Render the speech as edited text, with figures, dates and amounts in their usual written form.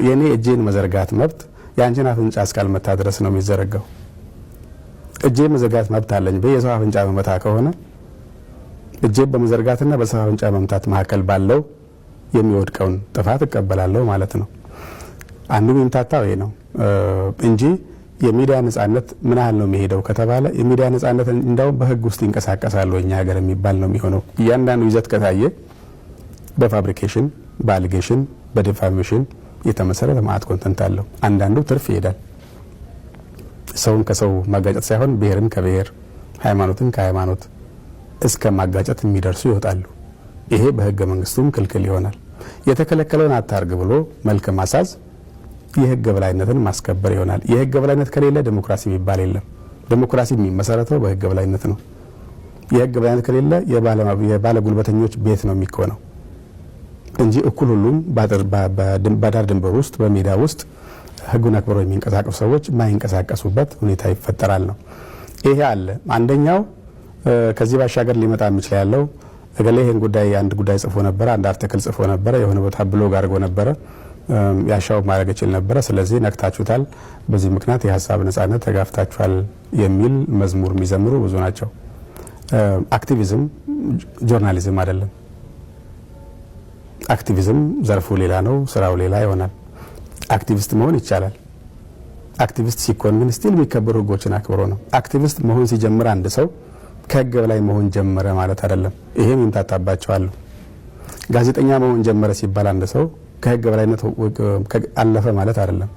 የኔ እጄን መዘርጋት መብት ያንቺን አፍንጫ እስካልመታ ድረስ ነው የሚዘረጋው። እጄ መዘርጋት መብት አለኝ በየሰው አፍንጫ መመታ ከሆነ እጄ በመዘርጋትና በሰው አፍንጫ መምታት መካከል ባለው የሚወድቀውን ጥፋት እቀበላለሁ ማለት ነው። አንዱ የሚምታታው ይሄ ነው እንጂ የሚዲያ ነጻነት ምን ያህል ነው የሚሄደው ከተባለ የሚዲያ ነጻነት እንደው በህግ ውስጥ ይንቀሳቀሳል ወኛ ሀገር የሚባል ነው የሚሆነው። እያንዳንዱ ይዘት ከታየ በፋብሪኬሽን በአሊጌሽን በዲፋሜሽን የተመሰረተ ማአት ኮንተንት አለው። አንዳንዱ ትርፍ ይሄዳል። ሰውን ከሰው ማጋጨት ሳይሆን ብሔርን ከብሔር ሃይማኖትን ከሃይማኖት እስከ ማጋጨት የሚደርሱ ይወጣሉ። ይሄ በህገ መንግስቱም ክልክል ይሆናል። የተከለከለውን አታርግ ብሎ መልክ ማሳዝ የህግ በላይነትን ማስከበር ይሆናል። የህግ በላይነት ከሌለ ዴሞክራሲ የሚባል የለም። ዴሞክራሲ የሚመሰረተው በህግ በላይነት ነው። የህግ በላይነት ከሌለ የባለ ጉልበተኞች ቤት ነው የሚሆነው እንጂ እኩል ሁሉም በዳር ድንበር ውስጥ በሜዳ ውስጥ ህጉን አክብረው የሚንቀሳቀሱ ሰዎች ማይንቀሳቀሱበት ሁኔታ ይፈጠራል ነው። ይሄ አለ። አንደኛው ከዚህ ባሻገር ሊመጣ የሚችል ያለው እገሌ ይሄን ጉዳይ አንድ ጉዳይ ጽፎ ነበር፣ አንድ አርቲክል ጽፎ ነበር፣ የሆነ ቦታ ብሎግ አድርጎ ነበር፣ ያሻው ማድረግ ይችላል ነበር፣ ስለዚህ ነክታችሁታል፣ በዚህ ምክንያት የሐሳብ ነጻነት ተጋፍታችኋል የሚል መዝሙር የሚዘምሩ ብዙ ናቸው። አክቲቪዝም ጆርናሊዝም አይደለም። አክቲቪዝም ዘርፉ ሌላ ነው፣ ስራው ሌላ ይሆናል። አክቲቪስት መሆን ይቻላል። አክቲቪስት ሲኮን ግን ስቲል የሚከበሩ ህጎችን አክብሮ ነው። አክቲቪስት መሆን ሲጀምር አንድ ሰው ከህግ በላይ መሆን ጀመረ ማለት አይደለም። ይሄም ይምታታባቸዋል። ጋዜጠኛ መሆን ጀመረ ሲባል አንድ ሰው ከህግ በላይነት አለፈ ማለት አይደለም።